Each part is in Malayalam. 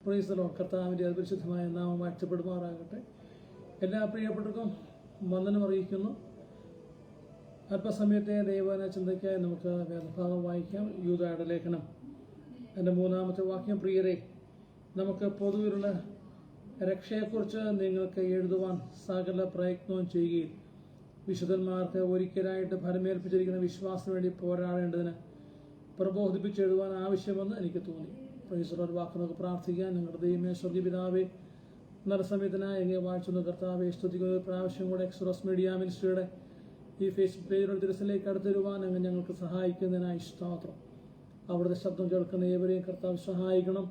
Praise the Lord. കർത്താവിൻ്റെ പരിശുദ്ധമായ നാമം വാഴ്ത്തപ്പെടുമാറാകട്ടെ. എല്ലാ പ്രിയപ്പെട്ടവർക്കും വന്ദനം അറിയിക്കുന്നു. അല്പസമയത്തെ ദൈവവചന ചിന്തയ്ക്കായി നമുക്ക് വേദഭാഗം വായിക്കാം. യൂദായുടെ ലേഖനം അതിൻ്റെ 3-ാമത്തെ വാക്യം. പ്രിയരെ, നമുക്ക് പൊതുവിലുള്ള രക്ഷയെക്കുറിച്ച് നിങ്ങൾക്ക് എഴുതുവാൻ സകല പ്രയത്നവും ചെയ്യുകയും വിശുദ്ധന്മാർക്ക് ഒരിക്കലായിട്ട് ഫലമേൽപ്പിച്ചിരിക്കുന്ന വിശ്വാസത്തിന് വേണ്ടി പോരാടേണ്ടതിന് പ്രബോധിപ്പിച്ചെഴുതുവാൻ ആവശ്യമെന്ന് എനിക്ക് തോന്നി. പ്രൈസുള്ള വാക്ക് നമുക്ക് പ്രാർത്ഥിക്കാൻ. ഞങ്ങളുടെ ദൈവമേ, സ്വർഗ്ഗീയ പിതാവേ, നല്ല സമയത്തിനായി എങ്ങനെ വായിച്ചുന്ന കർത്താവെ സ്തുതിക്കുന്ന ഒരു പ്രാവശ്യം കൂടെ എക്സ്പ്രസ് മീഡിയ മിനിസ്ട്രിയുടെ ഈ ഫേസ്ബുക്ക് പേജിലുള്ള ദിവസത്തിലേക്ക് അടുത്തുവരുവാൻ അങ്ങ് ഞങ്ങൾക്ക് സഹായിക്കുന്നതിനായി സ്തോത്രം. അവിടുത്തെ ശബ്ദം കേൾക്കുന്ന ഏവരെയും കർത്താവ് സഹായിക്കണം.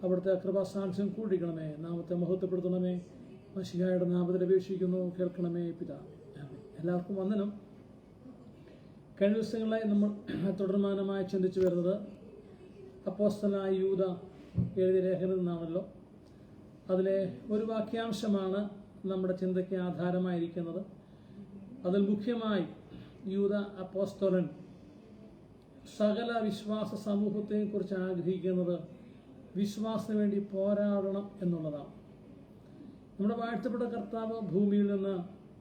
അവിടുത്തെ കൃപാസാക്ഷ്യം കൂടിക്കണമേ. നാമത്തെ മഹത്വപ്പെടുത്തണമേ. മശിഹായുടെ നാമത്തിൽ അപേക്ഷിക്കുന്നു, കേൾക്കണമേ പിതാവേ. എല്ലാവർക്കും വന്ദനം. കഴിഞ്ഞ ദിവസങ്ങളായി നമ്മൾ തുടർമാനമായി ചിന്തിച്ചു വരുന്നത് അപ്പോസ്തലനായ യൂദാ എഴുതിയ ലേഖനത്തിൽ നിന്നാണല്ലോ. അതിലെ ഒരു വാക്യാംശമാണ് നമ്മുടെ ചിന്തയ്ക്ക് ആധാരമായിരിക്കുന്നത്. അതിൽ മുഖ്യമായി യൂദാ അപ്പോസ്തലൻ സകല വിശ്വാസ സമൂഹത്തെയും കുറിച്ച് ആഗ്രഹിക്കുന്നത് വിശ്വാസത്തിന് വേണ്ടി പോരാടണം എന്നുള്ളതാണ്. നമ്മുടെ വാഴ്ത്തപ്പെട്ട കർത്താവ് ഭൂമിയിൽ നിന്ന്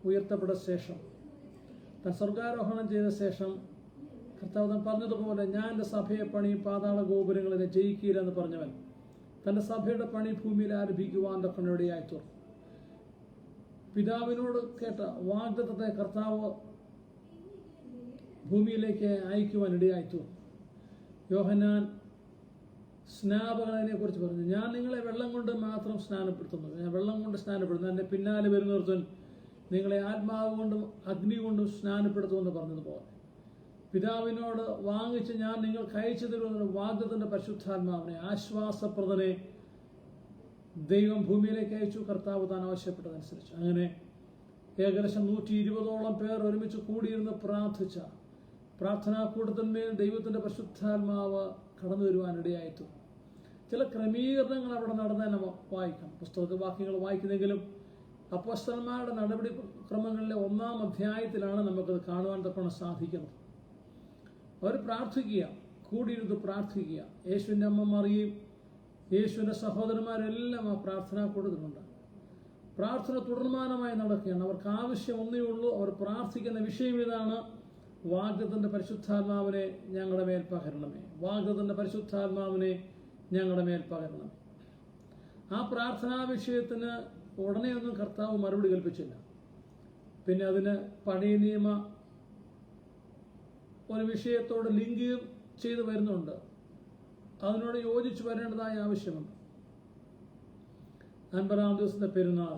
ഉയർത്തപ്പെട്ട ശേഷം, താൻ സ്വർഗാരോഹണം ചെയ്ത ശേഷം കർത്താവ് താൻ പറഞ്ഞതുപോലെ, ഞാൻ എൻ്റെ സഭയെ പണിയും, പാതാള ഗോപുരങ്ങളെ ജയിക്കില്ല എന്ന് പറഞ്ഞവൻ തൻ്റെ സഭയുടെ പണി ഭൂമിയിൽ ആരംഭിക്കുവാൻ തക്കനിടയായി തീർന്നു. പിതാവിനോട് കേട്ട വാഗ്ദത്തത്തെ കർത്താവ് ഭൂമിയിലേക്ക് അയക്കുവാൻ ഇടയായി തീർന്നു. യോഹന്നാൻ സ്നാപകനെ കുറിച്ച് പറഞ്ഞു, ഞാൻ നിങ്ങളെ വെള്ളം കൊണ്ട് മാത്രം സ്നാനപ്പെടുത്തുന്നു, ഞാൻ വെള്ളം കൊണ്ട് സ്നാനപ്പെടുന്നു, എൻ്റെ പിന്നാലെ വരുന്നവർത്തൻ നിങ്ങളെ ആത്മാവ് കൊണ്ടും അഗ്നി കൊണ്ടും സ്നാനപ്പെടുത്തുമെന്ന് പറഞ്ഞതുപോലെ പിതാവിനോട് വാങ്ങിച്ച് ഞാൻ നിങ്ങൾക്ക് അയച്ചു തരുന്ന വാഗ്ദത്തത്തിന്റെ പരിശുദ്ധാത്മാവിനെ, ആശ്വാസപ്രദനെ ദൈവം ഭൂമിയിലേക്ക് അയച്ചു. കർത്താവ് താൻ ആവശ്യപ്പെട്ടതനുസരിച്ച് അങ്ങനെ ഏകദേശം 120ഓളം പേർ ഒരുമിച്ച് കൂടിയിരുന്ന് പ്രാർത്ഥിച്ച പ്രാർത്ഥനാ കൂട്ടത്തിന്മേൽ ദൈവത്തിന്റെ പരിശുദ്ധാത്മാവ് കടന്നു വരുവാനിടയായിട്ടു. ചില ക്രമീകരണങ്ങൾ അവിടെ നടന്നതിനെ വായിക്കാം. പുസ്തകത്തിൽ വാക്യങ്ങൾ വായിക്കുന്നെങ്കിലും അപ്പോസ്തലന്മാരുടെ നടപടി ക്രമങ്ങളിലെ 1-ാം അധ്യായത്തിലാണ് നമുക്കത് കാണുവാൻ തക്കണം സാധിക്കുന്നത്. അവർ പ്രാർത്ഥിക്കുക, കൂടിയിരുന്ന് പ്രാർത്ഥിക്കുക. യേശുവിൻ്റെ അമ്മ മറിയയും യേശുവിൻ്റെ സഹോദരന്മാരെല്ലാം ആ പ്രാർത്ഥനാ കൂട്ടത്തിലുണ്ട്. പ്രാർത്ഥന തുടർമാനമായി നടക്കുകയാണ്. അവർക്ക് ആവശ്യം ഒന്നേ ഉള്ളൂ. അവർ പ്രാർത്ഥിക്കുന്ന വിഷയം ഇതാണ്: വാഗ്ദത്തത്തിന്റെ പരിശുദ്ധാത്മാവിനെ ഞങ്ങളുടെ മേൽ പകരണമേ, വാഗ്ദത്തത്തിന്റെ പരിശുദ്ധാത്മാവിനെ ഞങ്ങളുടെ മേൽ പകരണമേ. ആ പ്രാർത്ഥനാ വിഷയത്തിന് ഉടനെയൊന്നും കർത്താവ് മറുപടി കൽപ്പിച്ചില്ല. പിന്നെ അതിന് പഴയ നിയമ ഒരു വിഷയത്തോട് ലിങ്ക് ചെയ്ത് വരുന്നുണ്ട്. അതിനോട് യോജിച്ച് വരേണ്ടതായ ആവശ്യമുണ്ട്. 50-ാം ദിവസത്തെ പെരുന്നാൾ,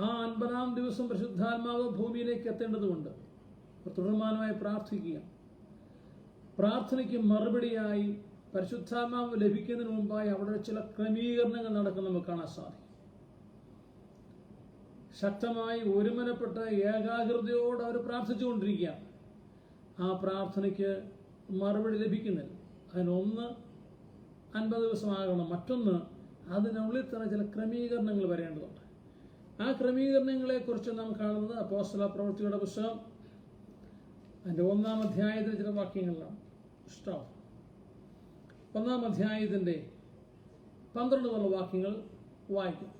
ആ 50-ാം ദിവസം പരിശുദ്ധാത്മാവ് ഭൂമിയിലേക്ക് എത്തേണ്ടതുകൊണ്ട് തുടർമാനമായി പ്രാർത്ഥിക്കുക. പ്രാർത്ഥനയ്ക്ക് മറുപടിയായി പരിശുദ്ധാത്മാവ് ലഭിക്കുന്നതിന് മുമ്പായി അവിടെ ചില ക്രമീകരണങ്ങൾ നടക്കുന്ന നമുക്ക് കാണാൻ സാധിക്കും. ശക്തമായി ഒരുമനപ്പെട്ട ഏകാഗ്രതയോട് അവർ പ്രാർത്ഥിച്ചുകൊണ്ടിരിക്കുകയാണ്. ആ പ്രാർത്ഥനയ്ക്ക് മറുപടി ലഭിക്കുന്നില്ല. അതിനൊന്ന് 50 ദിവസമാകണം, മറ്റൊന്ന് അതിനുള്ളിൽ തന്നെ ചില ക്രമീകരണങ്ങൾ വരേണ്ടതുണ്ട്. ആ ക്രമീകരണങ്ങളെ കുറിച്ച് നാം കാണുന്നത് അപ്പോസ്തല പ്രവൃത്തിയുടെ പുസ്തകം അതിൻ്റെ 1-ാം അധ്യായത്തിൽ ചില വാക്യങ്ങളിലാണ്. 1-ാം അധ്യായത്തിൻ്റെ 12 വാക്യങ്ങൾ വായിക്കും.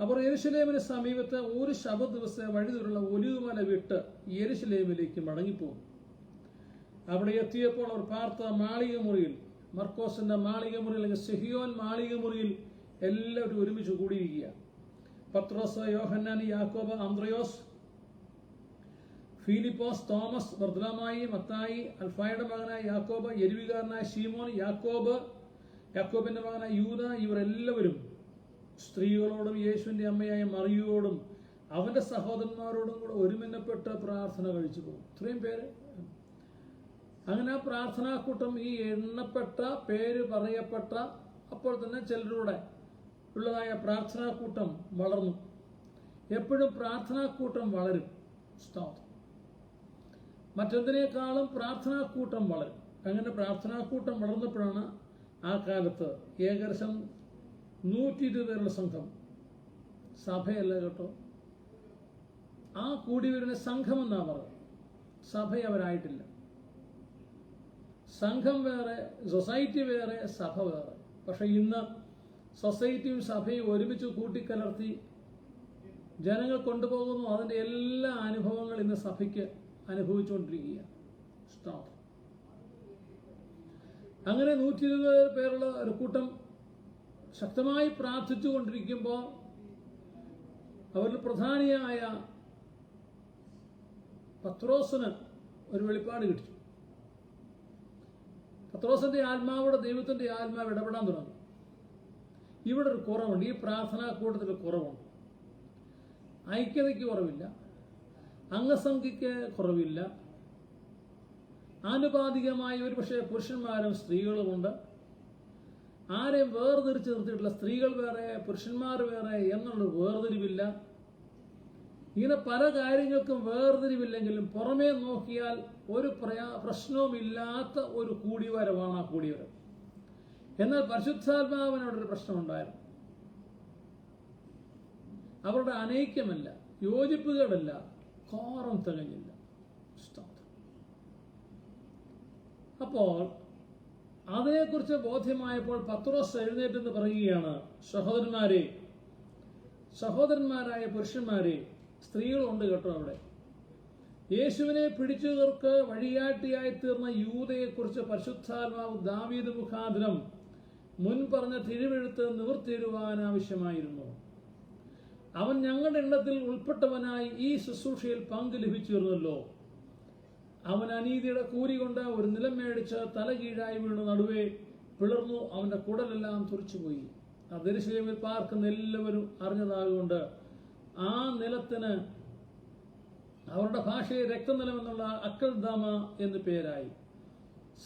അവർ യെരുശലേമിന് സമീപത്ത് ഒരു ശബ്ബത്ത് ദിവസം വഴിതിലുള്ള ഒലിവുമല വിട്ട് യെരുശലേമിലേക്ക് മടങ്ങിപ്പോകും. അവിടെ എത്തിയപ്പോൾ അവർ പാർത്ത മാളിക മുറിയിൽ, മർക്കോസിന്റെ മാളിക മുറിയിൽ അല്ലെങ്കിൽ സെഹിയോൻ മാളിക മുറിയിൽ എല്ലാവരും ഒരുമിച്ച് കൂടിയിരിക്കുക. പത്രോസ്, യോഹന്നാൻ, യാക്കോബ്, അന്ത്രയോസ്, ഫിലിപ്പോസ്, തോമസ്, ബർത്തലോമായി, മത്തായി, അൽഫായുടെ മകനായ യാക്കോബ്, എരുവികാരനായ ശീമോൻ, യാക്കോബിന്റെ മകനായ യൂദ, ഇവരെല്ലാവരും സ്ത്രീകളോടും യേശുവിന്റെ അമ്മയായ മറിയോടും അവന്റെ സഹോദരന്മാരോടും കൂടെ ഒരുമിനപ്പെട്ട് പ്രാർത്ഥന കഴിച്ചു പോകും. ഇത്രയും പേര്. അങ്ങനെ ആ പ്രാർത്ഥനാക്കൂട്ടം, ഈ എണ്ണപ്പെട്ട പേര് പറയപ്പെട്ട അപ്പോൾ തന്നെ ചിലരുടെ ഉള്ളതായ പ്രാർത്ഥനാക്കൂട്ടം വളർന്നു. എപ്പോഴും പ്രാർത്ഥനാക്കൂട്ടം വളരും. മറ്റെന്തിനേക്കാളും പ്രാർത്ഥനാക്കൂട്ടം വളരും. അങ്ങനെ പ്രാർത്ഥനാക്കൂട്ടം വളർന്നപ്പോഴാണ് ആ കാലത്ത് ഏകദേശം 120 പേരുള്ള സംഘം, സഭയല്ല കേട്ടോ, ആ കൂടി വരുന്ന സംഘം എന്നാ പറയുന്നത്. സഭ അവരായിട്ടില്ല. സംഘം വേറെ, സൊസൈറ്റി വേറെ, സഭ വേറെ. പക്ഷെ ഇന്ന് സൊസൈറ്റിയും സഭയും ഒരുമിച്ച് കൂട്ടിക്കലർത്തി ജനങ്ങൾ കൊണ്ടുപോകുന്നു. അതിൻ്റെ എല്ലാ അനുഭവങ്ങൾ ഇന്ന് സഭയ്ക്ക് അനുഭവിച്ചുകൊണ്ടിരിക്കുകയാണ്. അങ്ങനെ 120 പേരുള്ള ഒരു കൂട്ടം ശക്തമായി പ്രാർത്ഥിച്ചു കൊണ്ടിരിക്കുമ്പോൾ അവരിൽ പ്രധാനിയായ പത്രോസിന് ഒരു വെളിപ്പാട് കിട്ടി. പത്രോസിന്റെ ആത്മാവിടെ ദൈവത്തിന്റെ ആത്മാവ് ഇടപെടാൻ തുടങ്ങി. ഇവിടെ ഒരു കുറവുണ്ട്, ഈ പ്രാർത്ഥനാ കൂട്ടത്തിൽ കുറവുണ്ട്. ഐക്യതയ്ക്ക് കുറവില്ല, അംഗസംഖ്യയ്ക്ക് കുറവില്ല, ആനുപാതികമായി ഒരുപക്ഷെ പുരുഷന്മാരും സ്ത്രീകളുമുണ്ട്. ആരെയും വേർതിരിച്ച് നിർത്തിയിട്ടില്ല. സ്ത്രീകൾ വേറെ, പുരുഷന്മാർ വേറെ എന്നുള്ള വേർതിരിവില്ല. ഇങ്ങനെ പല കാര്യങ്ങൾക്കും വേർതിരിവില്ലെങ്കിലും പുറമേ നോക്കിയാൽ ഒരു പ്രശ്നവുമില്ലാത്ത ഒരു കൂടിവരവാണ് ആ കൂടിവരവ്. എന്നാൽ പരിശുദ്ധാത്മാവിനോടൊരു പ്രശ്നമുണ്ടായിരുന്നു. അവരുടെ അനൈക്യമല്ല, യോജിപ്പുകളല്ല, കോറം തികഞ്ഞില്ല. അപ്പോൾ അതിനെക്കുറിച്ച് ബോധ്യമായപ്പോൾ പത്രോസ് എഴുന്നേറ്റെന്ന് പറയുകയാണ്, സഹോദരന്മാരായ പുരുഷന്മാരെ, സ്ത്രീകളുണ്ട് കേട്ടോ അവിടെ. യേശുവിനെ പിടിച്ചവർക്ക് വഴികാട്ടിയായി തീർന്ന യൂദയെക്കുറിച്ച് പരിശുദ്ധാത്മാവ് ദാവീദ് മുഖാന്തരം മുൻ പറഞ്ഞ തിരുവെഴുത്ത് നിവർത്തിയിടുവാൻ ആവശ്യമായിരുന്നു. അവൻ ഞങ്ങളുടെ എണ്ണത്തിൽ ഉൾപ്പെട്ടവനായി ഈ ശുശ്രൂഷയിൽ പങ്ക് ലഭിച്ചിരുന്നല്ലോ. അവൻ അനീതിയുടെ കൂരി കൊണ്ട് ഒരു നിലം മേടിച്ച് തല കീഴായി വീണ് നടുവേ പിളർന്നു, അവന്റെ കുടലെല്ലാം തുറിച്ചുപോയി. യെരൂശലേമിൽ പാർക്കുന്ന എല്ലാവരും അറിഞ്ഞതാകൊണ്ട് ആ നിലത്തിന് അവരുടെ ഭാഷയെ രക്തനിലം എന്നുള്ള അക്കൽദാമ എന്ന് പേരായി.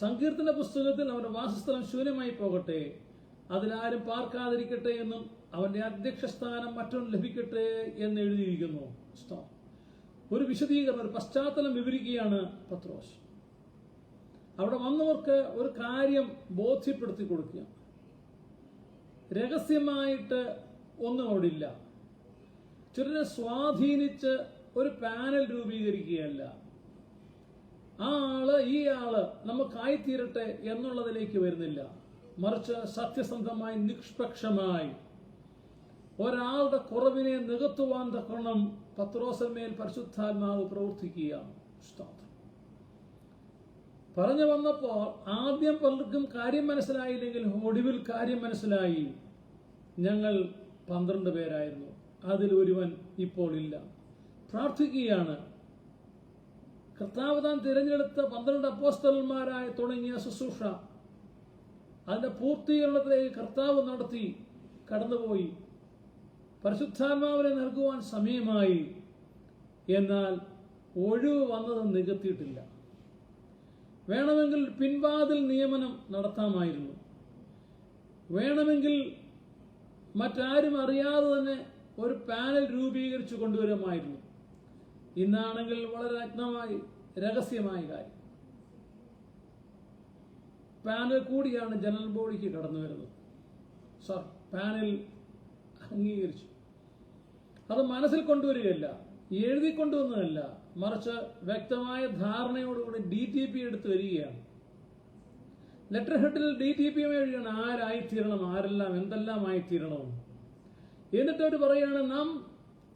സങ്കീർത്തന പുസ്തകത്തിൽ അവന്റെ വാസസ്ഥലം ശൂന്യമായി പോകട്ടെ, അതിലാരും പാർക്കാതിരിക്കട്ടെ എന്നും അവന്റെ അധ്യക്ഷസ്ഥാനം മറ്റൊന്ന് ലഭിക്കട്ടെ എന്ന് എഴുതിയിരിക്കുന്നു. ഒരു വിശദീകരണം, ഒരു പശ്ചാത്തലം വിവരിക്കുകയാണ് പത്രോസ്. അവിടെ വന്നവർക്ക് ഒരു കാര്യം ബോധ്യപ്പെടുത്തി കൊടുക്കുക. രഹസ്യമായിട്ട് ഒന്നും അവിടെ ഇല്ല. ചിലരെ സ്വാധീനിച്ച് ഒരു പാനൽ രൂപീകരിക്കുകയല്ല. ഈ ആള് നമുക്കായിത്തീരട്ടെ എന്നുള്ളതിലേക്ക് വരുന്നില്ല. മറിച്ച് സത്യസന്ധമായി നിഷ്പക്ഷമായി ഒരാളുടെ കുറവിനെ നികത്തുവാൻ തക്കണം പത്രോസിന്മേൽ പരിശുദ്ധാത്മാവ് പ്രവർത്തിക്കുകയാണ്. പറഞ്ഞു വന്നപ്പോൾ ആദ്യം പലർക്കും കാര്യം മനസ്സിലായില്ലെങ്കിൽ ഒടുവിൽ കാര്യം മനസ്സിലായി. ഞങ്ങൾ 12 പേരായിരുന്നു, അതിൽ ഒരുവൻ ഇപ്പോൾ ഇല്ല. പ്രാർത്ഥിക്കുകയാണ്. കർത്താവ് താൻ തിരഞ്ഞെടുത്ത 12 അപ്പോസ്തലന്മാരായി തുടങ്ങിയ ശുശ്രൂഷ അതിന്റെ പൂർത്തീകരണത്തിലേക്ക് കർത്താവ് നടത്തി കടന്നുപോയി. പരിശുദ്ധാത്മാവിനെ നൽകുവാൻ സമയമായി. എന്നാൽ ഒഴിവ് വന്നത് നികത്തിയിട്ടില്ല. വേണമെങ്കിൽ പിൻവാതിൽ നിയമനം നടത്താമായിരുന്നു. വേണമെങ്കിൽ മറ്റാരും അറിയാതെ തന്നെ ഒരു പാനൽ രൂപീകരിച്ചു കൊണ്ടുവരുമായിരുന്നു. ഇന്നാണെങ്കിൽ വളരെ രഹസ്യമായ കാര്യം. പാനൽ കൂടിയാണ് ജനറൽ ബോഡിക്ക് കടന്നു വരുന്നത്. പാനൽ അംഗീകരിച്ചു. അത് മനസ്സിൽ കൊണ്ടുവരികയല്ല, എഴുതിക്കൊണ്ടുവന്നതല്ല, മറിച്ച് വ്യക്തമായ ധാരണയോടുകൂടി DTP എടുത്തു വരികയാണ്. ലെറ്റർ ഹെഡിൽ DTP എഴുതിയാണ് ആരായിത്തീരണം, ആരെല്ലാം എന്തെല്ലാം ആയിത്തീരണമെന്ന്. എന്നിട്ട് അവർ പറയുകയാണ്, നാം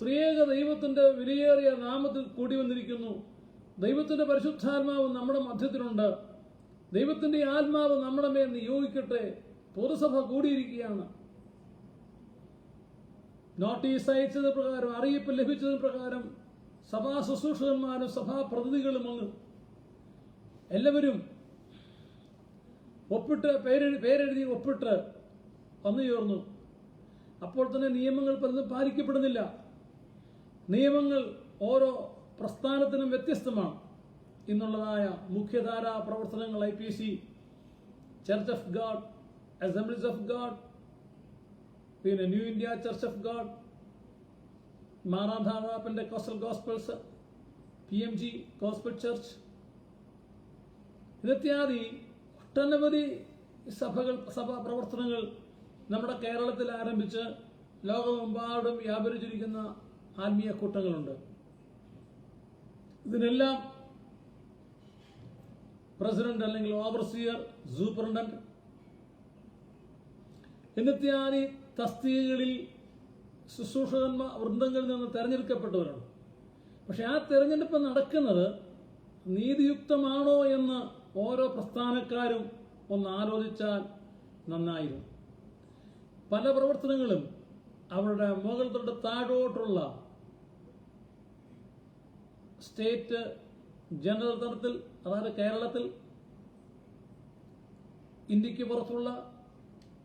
ത്രിയേക ദൈവത്തിന്റെ വിലയേറിയ നാമത്തിൽ കൂടി വന്നിരിക്കുന്നു. ദൈവത്തിന്റെ പരിശുദ്ധാത്മാവ് നമ്മുടെ മധ്യത്തിലുണ്ട്. ദൈവത്തിന്റെ ആത്മാവ് നമ്മുടെ മേൽ നിയോഗിക്കട്ടെ. പൊതുസഭ കൂടിയിരിക്കുകയാണ്. നോട്ടീസ് അയച്ചത് പ്രകാരം, അറിയിപ്പ് ലഭിച്ചതിന് പ്രകാരം സഭാ ശുശ്രൂഷകന്മാരും സഭാ പ്രതിനിധികളും വന്നു. എല്ലാവരും പേരെഴുതി ഒപ്പിട്ട് വന്നു ചേർന്നു. അപ്പോൾ തന്നെ നിയമങ്ങൾ പലതും പാലിക്കപ്പെടുന്നില്ല. നിയമങ്ങൾ ഓരോ പ്രസ്ഥാനത്തിനും വ്യത്യസ്തമാണ്. ഇന്നുള്ളതായ മുഖ്യധാരാ പ്രവർത്തനങ്ങൾ IPC, church of God, Assemblies of God, പിന്നെ new India church of God, മാറാധാര Pentecostal gospels, PMG gospel church, ഇത്യാദി ഒട്ടനവധി സഭാ പ്രവർത്തനങ്ങൾ നമ്മുടെ കേരളത്തിൽ ആരംഭിച്ച് ലോകമെമ്പാടും വ്യാപരിച്ചിരിക്കുന്ന ആത്മീയ കൂട്ടങ്ങളുണ്ട്. ഇതിനെല്ലാം പ്രസിഡന്റ് അല്ലെങ്കിൽ ഓവർസിയർ, സൂപ്രണ്ടന്റ് എന്നിത്യാദി തസ്തികകളിൽ ശുശ്രൂഷകന്മാർ വൃന്ദങ്ങളിൽ നിന്ന് തെരഞ്ഞെടുക്കപ്പെട്ടവരാണ്. പക്ഷെ ആ തെരഞ്ഞെടുപ്പ് നടക്കുന്നത് നീതിയുക്തമാണോ എന്ന് ഓരോ പ്രസ്ഥാനക്കാരും ഒന്ന് ആലോചിച്ചാൽ നന്നായിരുന്നു. പല പ്രവർത്തനങ്ങളും അവരുടെ മുകൾ തൊട്ട് താഴോട്ടുള്ള സ്റ്റേറ്റ് ജനറൽ തലത്തിൽ, അതായത് കേരളത്തിൽ, ഇന്ത്യക്ക് പുറത്തുള്ള,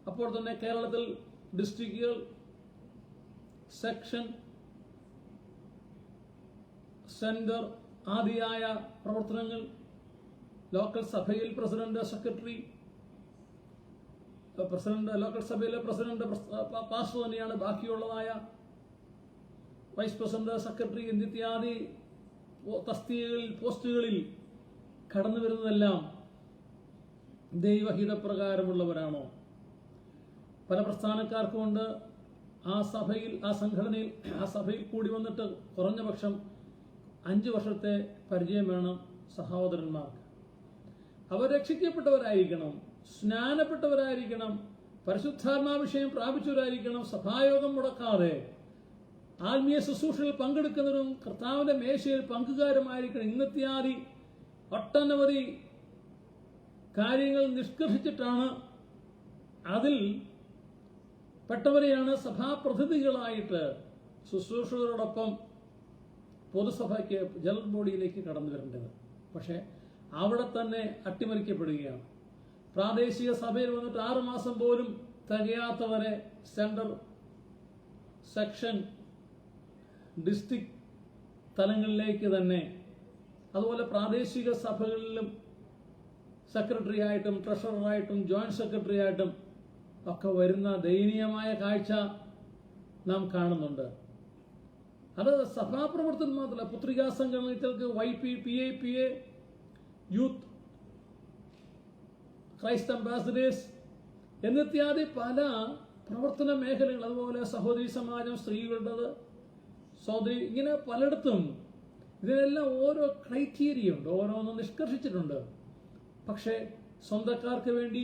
അപ്പോൾ തന്നെ കേരളത്തിൽ ഡിസ്ട്രിക്റ്റുകൾ, സെക്ഷൻ, സെന്റർ ആദിയായ പ്രവർത്തനങ്ങൾ, ലോക്കൽ സഭയിൽ പ്രസിഡന്റ്, സെക്രട്ടറി, ലോക്കൽ സഭയിലെ പ്രസിഡന്റ് പാസ്റ്റർ തന്നെയാണ്. ബാക്കിയുള്ളതായ വൈസ് പ്രസിഡന്റ്, സെക്രട്ടറി എന്നിത്യാദി തസ്തികകളിൽ, പോസ്റ്റുകളിൽ കടന്നു വരുന്നതെല്ലാം ദൈവഹിതപ്രകാരമുള്ളവരാണോ? പല പ്രസ്ഥാനക്കാർക്കുമുണ്ട് ആ സഭയിൽ, ആ സംഘടനയിൽ, ആ സഭയിൽ കൂടി വന്നിട്ട് കുറഞ്ഞ പക്ഷം 5 വർഷത്തെ പരിചയം വേണം സഹോദരന്മാർക്ക്. അവർ രക്ഷിക്കപ്പെട്ടവരായിരിക്കണം, സ്നാനപ്പെട്ടവരായിരിക്കണം, പരിശുദ്ധാത്മാഭിഷേകം പ്രാപിച്ചവരായിരിക്കണം, സഭായോഗം മുടക്കാതെ ആത്മീയ ശുശ്രൂഷയിൽ പങ്കെടുക്കുന്നവരും കർത്താവിന്റെ മേശയിൽ പങ്കുകാരുമായിരിക്കണം. ഇന്നത്യാദി ഒട്ടനവധി കാര്യങ്ങൾ നിഷ്കർഷിച്ചിട്ടാണ് അതിൽ പെട്ടവരെയാണ് സഭാപ്രതിനിധികളായിട്ട് ശുശ്രൂഷകരോടൊപ്പം പൊതുസഭയ്ക്ക്, ജനറൽ ബോഡിയിലേക്ക് കടന്നു വരേണ്ടത്. പക്ഷെ അവിടെ തന്നെ അട്ടിമറിക്കപ്പെടുകയാണ്. പ്രാദേശിക സഭയിൽ വന്നിട്ട് 6 മാസം പോലും തികയാത്തവരെ സെന്റർ, സെക്ഷൻ, ഡിസ്ട്രിക്ട് തലങ്ങളിലേക്ക് തന്നെ, അതുപോലെ പ്രാദേശിക സഭകളിലും സെക്രട്ടറി ആയിട്ടും ട്രഷററായിട്ടും ജോയിന്റ് സെക്രട്ടറി ആയിട്ടും ഒക്കെ വരുന്ന ദയനീയമായ കാഴ്ച നാം കാണുന്നുണ്ട്. അത് സഭാപ്രവർത്തനം മാത്രമല്ല, പുത്രികാ സംഘടനകൾക്ക് YPPA, യൂത്ത് ക്രൈസ്റ്റ് അംബാസഡേഴ്സ് എന്നിത്യാദി പല പ്രവർത്തന മേഖലകൾ, അതുപോലെ സഹോദരി സമാജം, സ്ത്രീകളുടേത്, സഹോദരി, ഇങ്ങനെ പലയിടത്തും ഇതിനെല്ലാം ഓരോ ക്രൈറ്റീരിയ ഉണ്ട്, ഓരോന്നും നിഷ്കർഷിച്ചിട്ടുണ്ട്. പക്ഷേ സ്വന്തക്കാർക്ക് വേണ്ടി,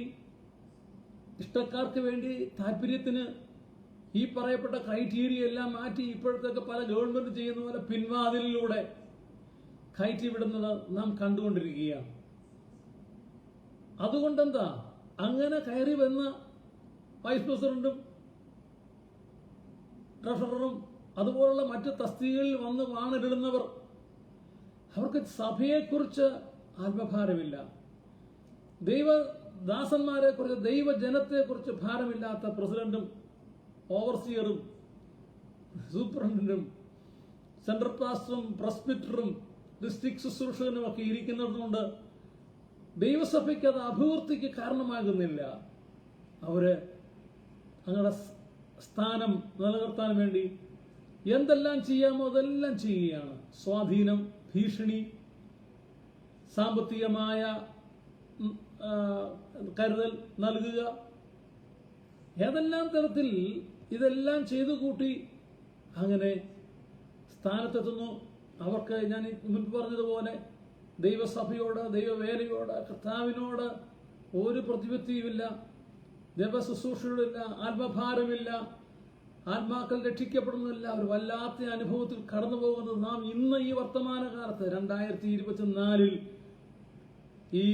ഇഷ്ടക്കാർക്ക് വേണ്ടി, താല്പര്യത്തിന് ഈ പറയപ്പെട്ട ക്രൈറ്റീരിയ എല്ലാം മാറ്റി ഇപ്പോഴത്തേക്ക് പല ഗവൺമെന്റ് ചെയ്യുന്ന പോലെ പിൻവാതിലിലൂടെ കയറ്റിവിടുന്നത് നാം കണ്ടുകൊണ്ടിരിക്കുകയാണ്. അതുകൊണ്ടെന്താ, അങ്ങനെ കയറി വന്ന വൈസ് പ്രസിഡന്റും ട്രഷററും അതുപോലുള്ള മറ്റ് തസ്തികകളിൽ വന്ന് വാണിടുന്നവർ, അവർക്ക് സഭയെക്കുറിച്ച് ആത്മഭാരമില്ല, ദൈവദാസന്മാരെ കുറിച്ച്, ദൈവജനത്തെക്കുറിച്ച് ഭാരമില്ലാത്ത പ്രസിഡന്റും ഓവർസിയറും സൂപ്രണ്ടന്റും സെൻട്രൽ പാസ്റ്ററും പ്രസ്ബിറ്ററും ഡിസ്ട്രിക്ട് ശുശ്രൂഷകനും ഒക്കെ ഇരിക്കുന്നതുകൊണ്ട് ദൈവസഭയ്ക്ക് അത് അഭിവൃദ്ധിക്ക് കാരണമാകുന്നില്ല. അവര് അങ്ങനെ സ്ഥാനം നിലനിർത്താൻ വേണ്ടി എന്തെല്ലാം ചെയ്യാമോ അതെല്ലാം ചെയ്യുകയാണ്. സ്വാധീനം, ഭീഷണി, സാമ്പത്തികമായ കരുതൽ നൽകുക, ഏതെല്ലാം തരത്തിൽ ഇതെല്ലാം ചെയ്തു കൂട്ടി അങ്ങനെ സ്ഥാനത്തെത്തുന്നു. അവർക്ക് ഞാൻ മുൻപ് പറഞ്ഞതുപോലെ ദൈവസഭയോട്, ദൈവവേലയോട്, കർത്താവിനോട് ഒരു പ്രതിപത്തിയുമില്ല, ദൈവശുശ്രൂഷയോടില്ല, ആത്മഭാരമില്ല, ആത്മാക്കൾ രക്ഷിക്കപ്പെടുന്നില്ല. ഒരു വല്ലാത്ത അനുഭവത്തിൽ കടന്നു പോകുന്നത് നാം ഇന്ന് ഈ വർത്തമാനകാലത്ത് 2024 ഈ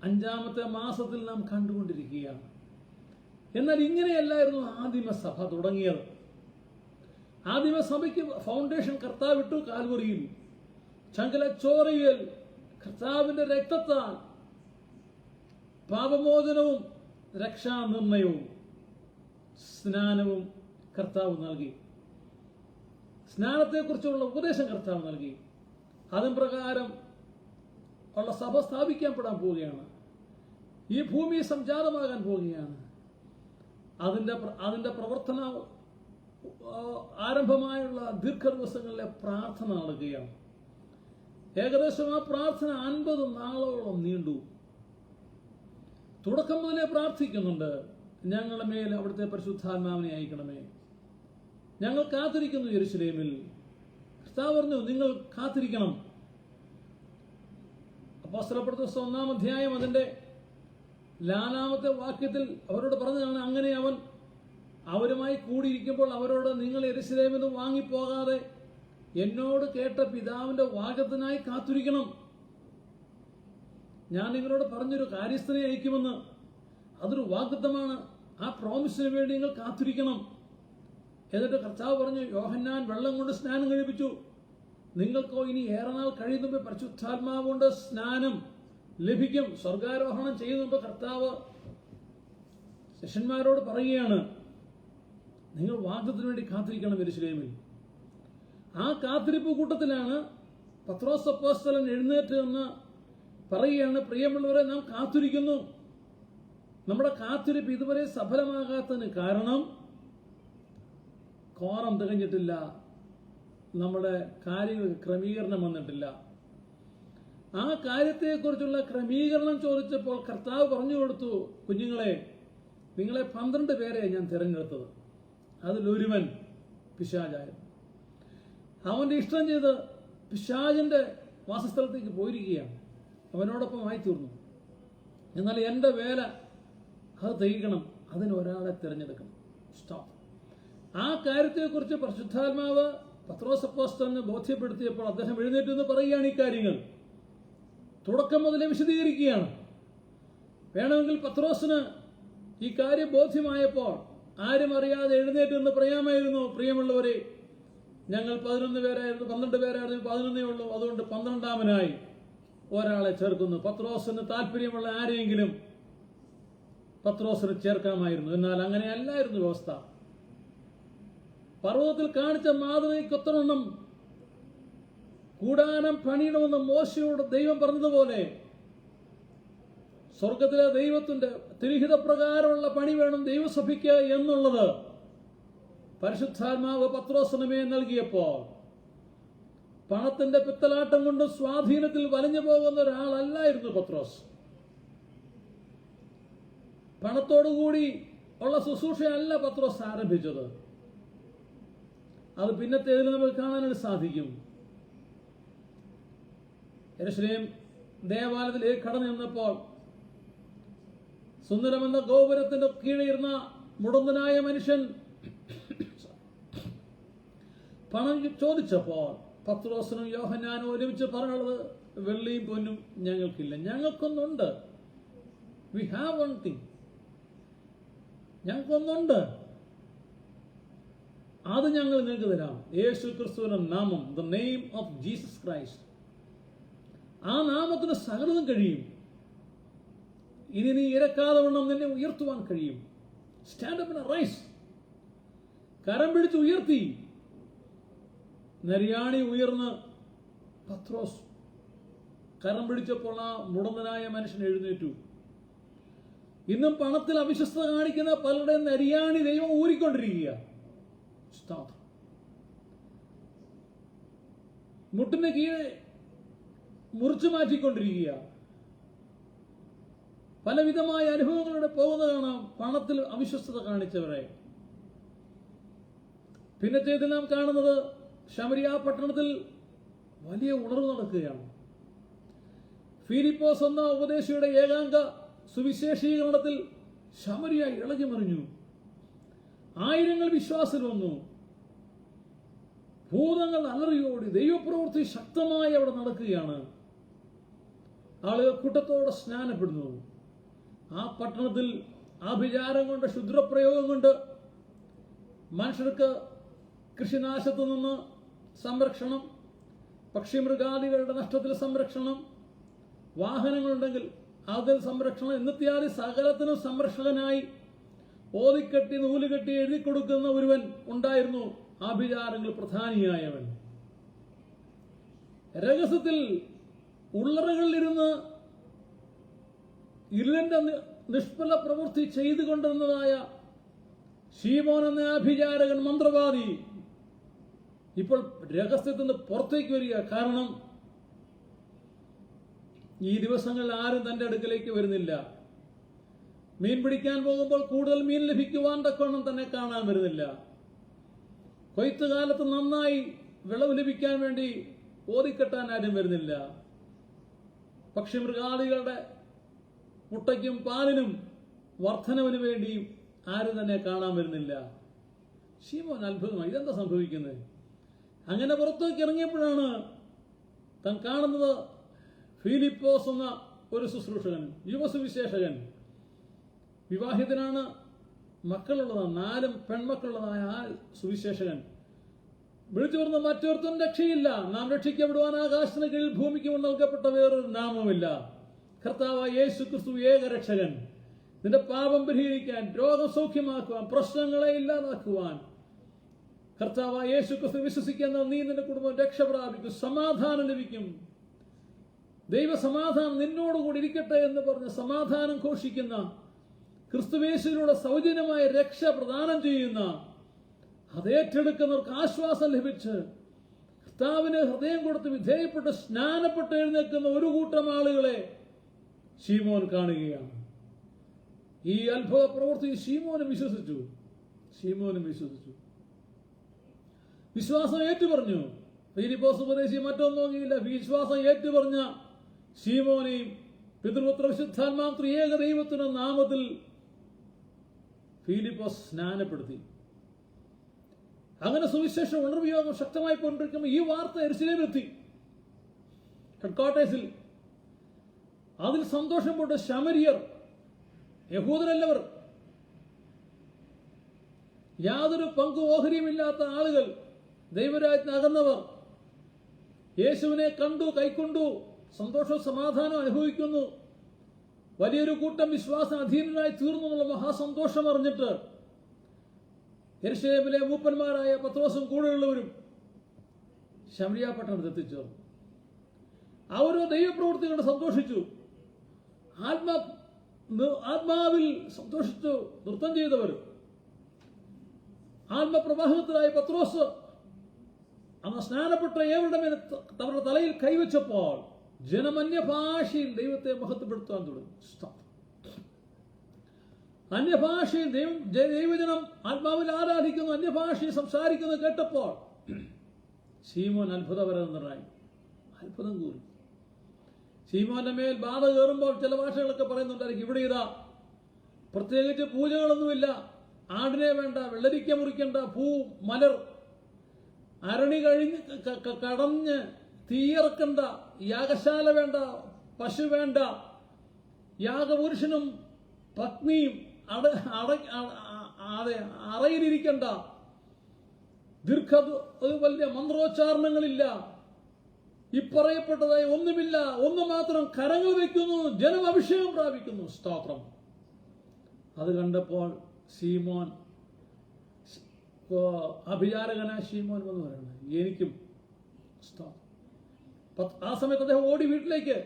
5-ാമത്തെ മാസത്തിൽ നാം കണ്ടുകൊണ്ടിരിക്കുകയാണ്. എന്നാൽ ഇങ്ങനെയല്ലായിരുന്നു ആദിമസഭ തുടങ്ങിയത്. ആദിമസഭയ്ക്ക് ഫൗണ്ടേഷൻ കർത്താവിട്ടു കാൽവറിയിൽ, ചങ്കലച്ചോറയിൽ കർത്താവിന്റെ രക്തത്താൽ പാപമോചനവും രക്ഷാനിർണയവും സ്നാനവും കർത്താവ് നൽകി. സ്നാനത്തെക്കുറിച്ചുള്ള ഉപദേശം കർത്താവ് നൽകി. അതും പ്രകാരം ഉള്ള സഭ സ്ഥാപിക്കപ്പെടാൻ പോവുകയാണ്. ഈ ഭൂമി സംജാതമാകാൻ പോവുകയാണ്. അതിന്റെ പ്രവർത്തന ആരംഭമായുള്ള ദീർഘദിവസങ്ങളിലെ പ്രാർത്ഥന നടക്കുകയാണ്. ഏകദേശം ആ പ്രാർത്ഥന 50 നാളോളം നീണ്ടു. തുടക്കം മുതലേ പ്രാർത്ഥിക്കുന്നുണ്ട്, ഞങ്ങളുടെ മേൽ അവിടുത്തെ പരിശുദ്ധാത്മാവിനെ അയക്കണമേ, ഞങ്ങൾ കാത്തിരിക്കുന്നു യെരൂശലേമിൽ. കർത്താവ് പറഞ്ഞു, നിങ്ങൾ കാത്തിരിക്കണം. അപ്പോസ്തലപ്രവൃത്തി 1 അധ്യായം അതിന്റെ 4 വാക്യത്തിൽ അവരോട് പറഞ്ഞതാണ്, അങ്ങനെ അവൻ അവരുമായി കൂടിയിരിക്കുമ്പോൾ അവരോട്, നിങ്ങൾ യെരൂശലേമിൽ നിന്ന് വാങ്ങിപ്പോകാതെ എന്നോട് കേട്ട പിതാവിന്റെ വാഗ്ദത്തത്തിനായി കാത്തിരിക്കണം. ഞാൻ നിങ്ങളോട് പറഞ്ഞൊരു കാര്യസ്ഥനെ അയക്കുമെന്ന്. അതൊരു വാഗ്ദത്തമാണ്. ആ പ്രോമിസിന് വേണ്ടി നിങ്ങൾ കാത്തിരിക്കണം. എന്നിട്ട് കർത്താവ് പറഞ്ഞു, യോഹന്നാൻ വെള്ളം കൊണ്ട് സ്നാനം കഴിപ്പിച്ചു, നിങ്ങൾക്കോ ഇനി ഏറെ നാൾ കഴിയുന്നുമ്പ് പരിശുദ്ധാത്മാവ് കൊണ്ട് സ്നാനം ലഭിക്കും. സ്വർഗാരോഹണം ചെയ്യുന്നുമ്പ് കർത്താവ് ശിഷ്യന്മാരോട് പറയുകയാണ്, നിങ്ങൾ വാഗ്ദത്തത്തിന് വേണ്ടി കാത്തിരിക്കണം യെരൂശലേമിൽ. ആ കാത്തിരിപ്പ് കൂട്ടത്തിലാണ് പത്രോസ് അപ്പോസ്തലൻ എഴുന്നേറ്റ് എന്ന് പറയുകയാണ്, പ്രിയമുള്ളവരെ, നാം കാത്തിരിക്കുന്നു. നമ്മുടെ കാത്തിരിപ്പ് ഇതുവരെ സഫലമാകാത്തതിന് കാരണം കോറം തികഞ്ഞിട്ടില്ല, നമ്മുടെ കാര്യങ്ങൾക്ക് ക്രമീകരണം വന്നിട്ടില്ല. ആ കാര്യത്തെക്കുറിച്ചുള്ള ക്രമീകരണം ചോദിച്ചപ്പോൾ കർത്താവ് പറഞ്ഞു കൊടുത്തു, കുഞ്ഞുങ്ങളെ, നിങ്ങളെ 12 പേരെ ഞാൻ തിരഞ്ഞെടുത്തത്, അതിലൊരുവൻ പിശാചായിരുന്നു. അവന്റെ ഇഷ്ടം ചെയ്ത് പിശാചിന്റെ വാസസ്ഥലത്തേക്ക് പോയിരിക്കുകയാണ്, അവനോടൊപ്പം ആയിത്തീർന്നു. എന്നാൽ എൻ്റെ വേല അത് തികക്കണം, അതിന് ഒരാളെ തിരഞ്ഞെടുക്കണം. സ്റ്റോപ്പ്. ആ കാര്യത്തെക്കുറിച്ച് പരിശുദ്ധാത്മാവ് പത്രോസ് അപ്പോസ്തലനെ ബോധ്യപ്പെടുത്തിയപ്പോൾ അദ്ദേഹം എഴുന്നേറ്റ് എന്ന് പറയുകയാണ്, ഈ കാര്യങ്ങൾ തുടക്കം മുതലേ വിശദീകരിക്കുകയാണ്. വേണമെങ്കിൽ പത്രോസിന് ഈ കാര്യം ബോധ്യമായപ്പോൾ ആരും അറിയാതെ എഴുന്നേറ്റ് എന്ന് പറയാമായിരുന്നു, പ്രിയമുള്ളവരെ, ഞങ്ങൾ 11 പേരായിരുന്നു, 12 പേരായിരുന്നു, 11 ഉള്ളൂ, അതുകൊണ്ട് 12ാമനായി ഒരാളെ ചേർക്കുന്നു. പത്രോസിന് താല്പര്യമുള്ള ആരെയെങ്കിലും പത്രോസിന് ചേർക്കാമായിരുന്നു. എന്നാൽ അങ്ങനെയല്ലായിരുന്നു വ്യവസ്ഥ. പർവ്വതത്തിൽ കാണിച്ച മാതൃകയ്ക്കൊത്തവണ്ണം കൂടാരം പണിയണമെന്ന് മോശയോട് ദൈവം പറഞ്ഞതുപോലെ സ്വർഗത്തിലെ ദൈവത്തിന്റെ തിരുഹിത പ്രകാരമുള്ള പണി വേണം ദൈവസഭയ്ക്ക് എന്നുള്ളത് പരിശുദ്ധാത്മാവ് പത്രോസിന് മേൽ നൽകിയപ്പോൾ പണത്തിന്റെ പിത്തലാട്ടം കൊണ്ട് സ്വാധീനത്തിൽ വലഞ്ഞു പോകുന്ന ഒരാളല്ലായിരുന്നു പത്രോസ്. പണത്തോടുകൂടി ഉള്ള ശുശ്രൂഷയല്ല പത്രോസ് ആരംഭിച്ചത്. അത് പിന്നത്തേതിൽ നമുക്ക് കാണാനായിട്ട് സാധിക്കും. യെരൂശലേം ദേവാലയത്തിലേക്ക് കടന്നു നിന്നപ്പോൾ സുന്ദരമെന്ന ഗോപുരത്തിന്റെ കീഴിരുന്ന മുടന്തനായ മനുഷ്യൻ പണം ചോദിച്ചപ്പോൾ പത്രോസിനും യോഹന്നാനും ഒരുമിച്ച് പറഞ്ഞുള്ളത്, വെള്ളിയും പൊന്നും ഞങ്ങൾക്കില്ല, ഞങ്ങൾക്കൊന്നുണ്ട്. വി ഹാവ് വൺ തിങ്, ഞങ്ങൾക്കൊന്നുണ്ട്, അത് ഞങ്ങൾ നിങ്ങൾക്ക് തരാം. യേശു ക്രിസ്തുവിന്റെ നാമം, the name of Jesus Christ, ആ നാമത്തിന് സകലതും കഴിയും. ഇനി നീ ഇരക്കാതെ വണ്ണം നിന്നെ ഉയർത്തുവാൻ കഴിയും. Stand up and rise. കരം പിടിച്ച് ഉയർത്തി. നരിയാണി ഉയർന്ന് പത്രോസ് കരം പിടിച്ചപ്പോൾ ആ മുടന്തനായ മനുഷ്യൻ എഴുന്നേറ്റു. ഇന്നും പണത്തിൽ അവിശ്വസ്തത കാണിക്കുന്ന പലരുടെയും നരിയാണി ദൈവം ഊരിക്കൊണ്ടിരിക്കുക. മുട്ടിന് കീഴെ മുറിച്ചു മാറ്റിക്കൊണ്ടിരിക്കുക. പലവിധമായ അനുഭവങ്ങളുടെ പോകുന്നത് കാണാം പണത്തിൽ അവിശ്വസ്തത കാണിച്ചവരെ. പിന്നത്തേതിൽ നാം കാണുന്നത് ശമരിയ പട്ടണത്തിൽ വലിയ ഉണർവ് നടക്കുകയാണ്. ഫിലിപ്പോസ് എന്ന ഉപദേശിയുടെ ഏകാംഗ സുവിശേഷീകരണത്തിൽ ശമരിയ ഇളകി മറിഞ്ഞു. 1000 വിശ്വാസം വന്നു. ഭൂതങ്ങൾ അലറിയോടി. ദൈവപ്രവൃത്തി ശക്തമായി അവിടെ നടക്കുകയാണ്. ആളുകൾ കൂട്ടത്തോടെ സ്നാനപ്പെടുന്നു. ആ പട്ടണത്തിൽ ആഭിചാരം കൊണ്ട്, ക്ഷുദ്രപ്രയോഗം കൊണ്ട് മനുഷ്യർക്ക് കൃഷിനാശത്തു നിന്ന് സംരക്ഷണം, പക്ഷിമൃഗാദികളുടെ നഷ്ടത്തിൽ സംരക്ഷണം, വാഹനങ്ങളുണ്ടെങ്കിൽ അതിൽ സംരക്ഷണം, എന്നിത്യാദി സകലത്തിനും സംരക്ഷകനായി ഓതിക്കെട്ടി നൂലുകെട്ടി എഴുതി കൊടുക്കുന്ന ഒരുവൻ ഉണ്ടായിരുന്നു. ആഭിചാരങ്ങൾ പ്രധാനിയായവൻ രഹസ്യത്തിൽ ഉള്ളറകളിലിരുന്ന് ഇരുളിന്റെ നിഷ്ഫല പ്രവൃത്തി ചെയ്തുകൊണ്ടിരുന്നതായ ശീമോൻ എന്ന ആഭിചാരകൻ, മന്ത്രവാദി, ഇപ്പോൾ രഹസ്യത്തിൽ നിന്ന് പുറത്തേക്ക് വരിക. കാരണം ഈ ദിവസങ്ങളിൽ ആരും തന്റെ അടുക്കലേക്ക് വരുന്നില്ല. മീൻ പിടിക്കാൻ പോകുമ്പോൾ കൂടുതൽ മീൻ ലഭിക്കുവാൻ തക്കവണ്ണം തന്നെ കാണാൻ വരുന്നില്ല. കൊയ്ത്തുകാലത്ത് നന്നായി വിളവ് ലഭിക്കാൻ വേണ്ടി ഓതിക്കെട്ടാൻ ആരും വരുന്നില്ല. പക്ഷിമൃഗാദികളുടെ മുട്ടയ്ക്കും പാലിനും വർധനവിന് വേണ്ടിയും ആരും തന്നെ കാണാൻ വരുന്നില്ല. ശീമോൻ അത്ഭുതമായി, ഇതെന്താ സംഭവിക്കുന്നത്? അങ്ങനെ പുറത്തേക്ക് ഇറങ്ങിയപ്പോഴാണ് താൻ കാണുന്നത് ഫിലിപ്പോസ് എന്ന ഒരു ശുശ്രൂഷകൻ, യുവസുവിശേഷകൻ, വിവാഹിതനാണ്, മക്കളുള്ളതാണ്, 4 പെൺമക്കളുള്ളതായ ആ സുവിശേഷകൻ വിളിച്ചു പറഞ്ഞ മറ്റൊരുത്തും രക്ഷയില്ല, നാം രക്ഷിക്കപ്പെടുവാൻ ആകാശത്തിന് കീഴിൽ ഭൂമിക്ക് നൽകപ്പെട്ട വേറൊരു നാമമില്ല, കർത്താവായ യേശു ക്രിസ്തു ഏക രക്ഷകൻ, നിന്റെ പാപം പരിഹരിക്കാൻ, രോഗം സൗഖ്യമാക്കുവാൻ, പ്രശ്നങ്ങളെ ഇല്ലാതാക്കുവാൻ കർത്താവായ യേശു ക്രിസ്തു വിശ്വസിക്കുന്ന നീ നിന്റെ കുടുംബം രക്ഷ പ്രാപിക്കും, സമാധാനം ലഭിക്കും, ദൈവ സമാധാനം നിന്നോടുകൂടി ഇരിക്കട്ടെ എന്ന് പറഞ്ഞ് സമാധാനം ഘോഷിക്കുന്ന, ക്രിസ്തുവേശുവിലൂടെ സൗജന്യമായ രക്ഷ പ്രദാനം ചെയ്യുന്ന, അതേറ്റെടുക്കുന്നവർക്ക് ആശ്വാസം ലഭിച്ച് കർത്താവിന് ഹൃദയം കൊടുത്ത് വിധേയപ്പെട്ട് സ്നാനപ്പെട്ട് എഴുന്നേൽക്കുന്ന ഒരു കൂട്ടം ആളുകളെ ശീമോൻ കാണുകയാണ്. ഈ അത്ഭുത പ്രവൃത്തി ശീമോനും വിശ്വസിച്ചു. വിശ്വാസം ഏറ്റുപറഞ്ഞു. ഫിലിപ്പോസ് ഉപദേശി മറ്റൊന്നും നോക്കിയില്ല. വിശ്വാസം ഏറ്റുപറഞ്ഞ ശീമോനെയും പിതൃപുത്ര വിശുദ്ധാത്മാത്ര ഏക ദൈവത്തിന്റെ നാമത്തിൽ ഫിലിപ്പോസ് സ്നാനപ്പെടുത്തി. അങ്ങനെ സുവിശേഷ ഉണർവ്യോഗം ശക്തമായി കൊണ്ടിരിക്കുമ്പോൾ ഈ വാർത്ത യെരുശലേമിലെത്തി, ഹെഡ്ക്വാർട്ടേഴ്സിൽ. അതിൽ സന്തോഷപ്പെട്ട ശമരിയർ, യഹൂദരല്ലവർ, യാതൊരു പങ്കു ഓഹരിയുമില്ലാത്ത ആളുകൾ, ദൈവരാജ്യത്തിന് അകന്നവർ, യേശുവിനെ കണ്ടു, കൈക്കൊണ്ടു, സന്തോഷവും സമാധാനവും അനുഭവിക്കുന്നു, വലിയൊരു കൂട്ടം വിശ്വാസം അധീനരായി തീർന്നു എന്നുള്ള മഹാസന്തോഷം അറിഞ്ഞിട്ട് യെരുശലേമിലെ മൂപ്പന്മാരായ പത്രോസും കൂടെയുള്ളവരും ശമരിയ പട്ടണത്തിൽ എത്തിച്ചേർന്നു. അവരോ ദൈവപ്രവൃത്തി കൊണ്ട് സന്തോഷിച്ചു, ആത്മാവിൽ സന്തോഷിച്ചു നൃത്തം ചെയ്തവർ. ആത്മപ്രവാഹത്തിലായ പത്രോസ് അന്ന് സ്നാനപ്പെട്ട ഏവരുടെ മേൽ അവരുടെ തലയിൽ കൈവച്ചപ്പോൾ ജനമന്യഭാഷയിൽ ദൈവത്തെ മഹത്വപ്പെടുത്താൻ തുടങ്ങി. അന്യഭാഷയിൽ ദൈവജനം ആത്മാവിൽ ആരാധിക്കുന്നു, അന്യഭാഷയിൽ സംസാരിക്കുന്നത് കേട്ടപ്പോൾ ശീമോൻ അത്ഭുതപരനായി അത്ഭുതം കൂറി. ശീമോന്റെ മേൽ ബാധ കയറുമ്പോൾ ചില ഭാഷകളൊക്കെ പറയുന്നുണ്ടായിരിക്കും. ഇവിടെ ഇതാ പ്രത്യേകിച്ച് പൂജകളൊന്നുമില്ല, ആടിനെ വേണ്ട, വെള്ളരിക്ക മുറിക്കേണ്ട, പൂ മലർ അരണി കഴിഞ്ഞ് കടഞ്ഞ് തീയിറക്കണ്ട, യാഗശാല വേണ്ട, പശു വേണ്ട, യാഗപുരുഷനും പത്നിയും അറയിലിരിക്കണ്ട, വലിയ മന്ത്രോച്ചാരണങ്ങളില്ല, ഇപ്പറയപ്പെട്ടതായി ഒന്നുമില്ല, ഒന്ന് മാത്രം കരങ്ങൾ വയ്ക്കുന്നു, ജനം അഭിഷേകം പ്രാപിക്കുന്നു. സ്തോത്രം. അത് കണ്ടപ്പോൾ ശീമോൻ, അഭിചാരകനായ ശീമോൻ എന്ന് പറയുന്നത് എനിക്കും ആ സമയത്ത് അദ്ദേഹം ഓടി വീട്ടിലേക്ക്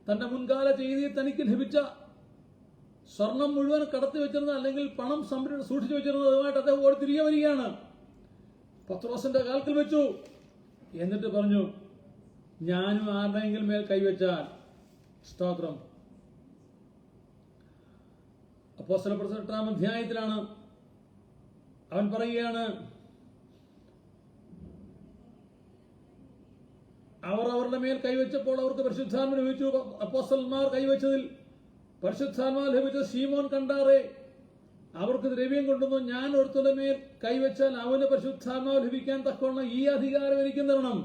തന്റെ മുൻകാല ചെയ്തിയിൽ തനിക്ക് ലഭിച്ച സ്വർണം മുഴുവൻ കടത്തി വെച്ചിരുന്ന, അല്ലെങ്കിൽ പണം സൂക്ഷിച്ചു വെച്ചിരുന്നത്, അതുമായിട്ട് അദ്ദേഹം ഓടി തിരികെ വരികയാണ്. പത്രോസിന്റെ കാൽക്കൽ വെച്ചു. എന്നിട്ട് പറഞ്ഞു, ഞാനും ആരുടെയെങ്കിലും മേൽ കൈവച്ചാൽ, സ്തോത്രം. അപ്പോസ്തലപ്രവൃത്തി 8-ാം അധ്യായത്തിലാണ് അവൻ പറയുകയാണ്, അവർ അവരുടെ മേൽ കൈവച്ചപ്പോൾ അവർക്ക് പരിശുദ്ധാത്മ ലഭിച്ചു. അപ്പോസ്തലന്മാർ കൈവച്ചതിൽ പരിശുദ്ധാത്മാവ് ലഭിച്ച ശീമോൻ കണ്ടാറേ അവർക്ക് ദ്രവ്യം കൊണ്ടുവന്നു. ഞാൻ ഒരുത്തന്റെ മേൽ കൈവച്ചാൽ അവന് പരിശുദ്ധാത്മാവ് ലഭിക്കാൻ തക്കവണ്ണം ഈ അധികാരം എനിക്ക് തരണം.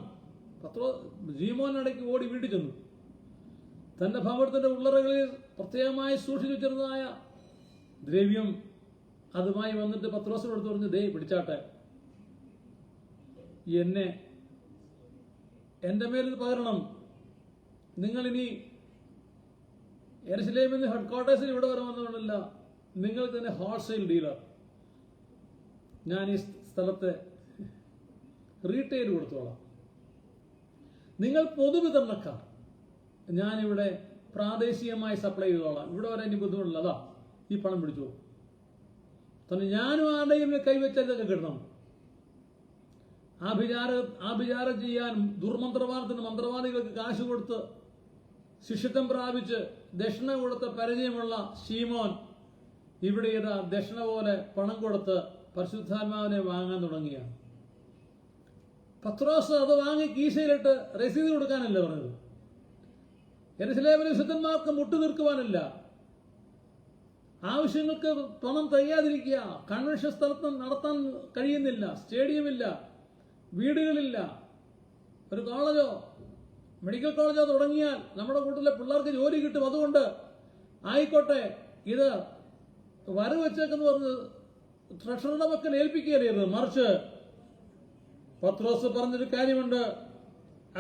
ശീമോനിടയ്ക്ക് ഓടി വീട്ടിൽ ചെന്നു. തന്റെ ഭവനത്തിന്റെ ഉള്ളറകളിൽ പ്രത്യേകമായി സൂക്ഷിച്ചു വെച്ചിരുന്നതായ ദ്രവ്യം അതുമായി വന്നിട്ട് പത്രോസിനോട് പറഞ്ഞു, ദേ പിടിച്ചാട്ടെ, എന്റെ മേലിൽ പകരണം. നിങ്ങളിനി യെരുശലേമിൽ നിന്ന് ഹെഡ്ക്വാർട്ടേഴ്സിൽ ഇവിടെ വരണമെന്നല്ല, നിങ്ങൾ തന്നെ ഹോൾസെയിൽ ഡീലർ. ഞാൻ ഈ സ്ഥലത്തെ റീറ്റെയിൽ കൊടുത്തോളാം. നിങ്ങൾ പൊതുവിതരണക്കാർ, ഞാനിവിടെ പ്രാദേശികമായി സപ്ലൈ ചെയ്തോളാം. ഇവിടെ വരെ എനിക്ക് ബുദ്ധിമുട്ടില്ല. അതാ ഈ പണം പിടിച്ചു തന്നെ. ഞാനും ആരുടെയും കൈവച്ചാൽ ഇതൊക്കെ കിട്ടണം. ആഭിചാരം ചെയ്യാൻ ദുർമന്ത്രവാദത്തിന് മന്ത്രവാദികൾക്ക് കാശ് കൊടുത്ത് ശിഷ്യത്വം പ്രാപിച്ച് ദക്ഷിണ കൊടുത്ത പരിചയമുള്ള ശീമോൻ ഇവിടെ ഇതാ ദക്ഷിണ പോലെ പണം കൊടുത്ത് പരിശുദ്ധാത്മാവിനെ വാങ്ങാൻ തുടങ്ങിയാണ്. പത്രോസ് അത് വാങ്ങി കീശയിലിട്ട് രസീത് കൊടുക്കാനല്ല പറഞ്ഞത്. യെരൂശലേമിലെ വിശുദ്ധന്മാർക്ക് മുട്ടുനിൽക്കുവാനല്ല, ആവശ്യങ്ങൾക്ക് പണം തികയാതിരിക്കുക, കൺവെൻഷൻ സ്ഥലത്ത് നടത്താൻ കഴിയുന്നില്ല, സ്റ്റേഡിയമില്ല, വീടുകളില്ല, ഒരു കോളേജോ മെഡിക്കൽ കോളേജോ തുടങ്ങിയാൽ നമ്മുടെ കൂട്ടിലെ പിള്ളേർക്ക് ജോലി കിട്ടും. അതുകൊണ്ട് ആയിക്കോട്ടെ, ഇത് വരവ് വെച്ചേക്കെന്ന് പറഞ്ഞ് ട്രഷറുടെ മക്കൾ ഏൽപ്പിക്കുകയായിരുന്നു. മറിച്ച് പത്രോസ് പറഞ്ഞൊരു കാര്യമുണ്ട്.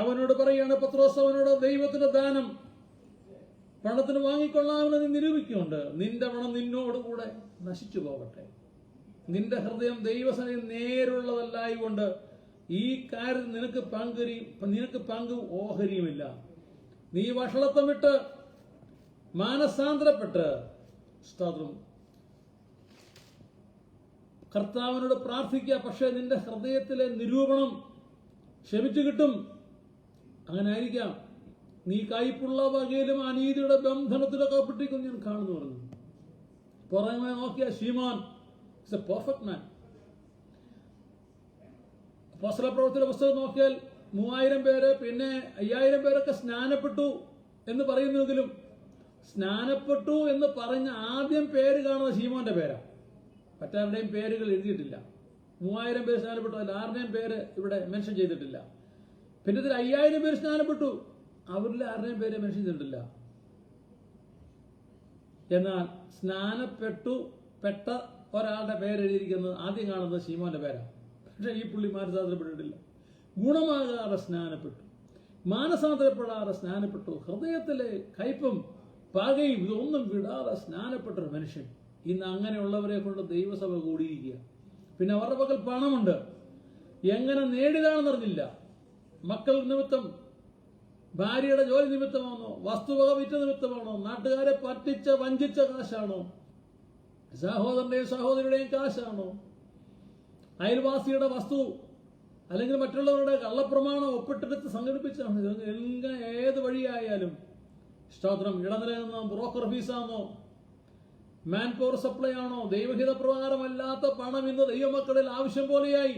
അവനോട് പറയാണ്, പത്രോസ് അവനോട്, ദൈവത്തിന്റെ ദാനം പണത്തിന് വാങ്ങിക്കൊള്ളാമെന്ന് നീ നിരൂപിക്കുന്നുണ്ട്. നിന്റെ പണം നിന്നോടുകൂടെ നശിച്ചു പോകട്ടെ. നിന്റെ ഹൃദയം ദൈവസനയിൽ നേരുള്ളതല്ലായതുകൊണ്ട് ഈ കാര്യത്തിൽ നിനക്ക് പങ്ക് ഓഹരിയുമില്ല. നീ വഷളത്വം വിട്ട് മാനസാന്തരപ്പെട്ട് സ്തോത്രം കർത്താവിനോട് പ്രാർത്ഥിക്കുക. പക്ഷേ നിന്റെ ഹൃദയത്തിലെ നിരൂപണം ക്ഷമിച്ചു കിട്ടും. അങ്ങനെ ആയിരിക്കാം. നീ കയ്പുള്ള വകയിലും അനീതിയുടെ ബന്ധനത്തിലൊക്കെ പെട്ടിരിക്കും ഞാൻ കാണുന്നു പറഞ്ഞു. പുറമെ നോക്കിയ ശീമോൻ ഇസ് എ പെർഫെക്റ്റ് മാൻ. അപ്പോസ്തലപ്രവൃത്തിയുടെ പുസ്തകം നോക്കിയാൽ 3000 പേര്, പിന്നെ 5000 പേരൊക്കെ സ്നാനപ്പെട്ടു എന്ന് പറയുന്നെങ്കിലും സ്നാനപ്പെട്ടു എന്ന് പറഞ്ഞ ആദ്യം പേര് കാണുന്ന ശീമോന്റെ പേരാ. മറ്റാരുടെയും പേരുകൾ എഴുതിയിട്ടില്ല. 3000 പേര് സ്നാനപ്പെട്ടു, അതിൽ ആരുടെയും പേര് ഇവിടെ മെൻഷൻ ചെയ്തിട്ടില്ല. പിന്നെ ഇതിൽ 5000 പേര് സ്നാനപ്പെട്ടു, അവരിൽ ആരുടെയും പേര് മെൻഷൻ ചെയ്തിട്ടില്ല. എന്നാൽ പെട്ട ഒരാളുടെ പേര് എഴുതിയിരിക്കുന്നത് ആദ്യം കാണുന്നത് ശീമോന്റെ പേരാണ്. പക്ഷെ ഈ പുള്ളി മാനസാന്തരപ്പെട്ടിട്ടില്ല. ഗുണമാകാതെ സ്നാനപ്പെട്ടു, മാനസാന്തരപ്പെടാതെ സ്നാനപ്പെട്ടു, ഹൃദയത്തിലെ കയ്പും പകയും ഇതൊന്നും വിടാതെ സ്നാനപ്പെട്ടൊരു മനുഷ്യൻ. ഇന്ന് അങ്ങനെയുള്ളവരെ കൊണ്ട് ദൈവസഭ കൂടിയിരിക്കുക. പിന്നെ അവരുടെ പക്കൽ പണമുണ്ട്, എങ്ങനെ നേടുകയാണെന്നറിഞ്ഞില്ല. മക്കൾ നിമിത്തം, ഭാര്യയുടെ ജോലി നിമിത്തമാണോ, വസ്തുവക വിറ്റ നിമിത്തമാണോ, നാട്ടുകാരെ പറ്റിച്ച വഞ്ചിച്ച കാശാണോ, സഹോദരന്റെയും സഹോദരിയുടെയും കാശാണോ, അയൽവാസിയുടെ വസ്തു അല്ലെങ്കിൽ മറ്റുള്ളവരുടെ കള്ളപ്രമാണം ഒപ്പിട്ടെടുത്ത് സംഘടിപ്പിച്ചാണ്. എങ്ങനെ ഏത് വഴിയായാലും സ്തോത്രം, ഇടനിലയിൽ നിന്നോ, ബ്രോക്കർ ഫീസാണോ, മാൻ പവർ സപ്ലൈ ആണോ, ദൈവഹിത പ്രകാരമല്ലാത്ത പണം ഇന്ന് ദൈവമക്കളിൽ ആവശ്യം പോലെയായി.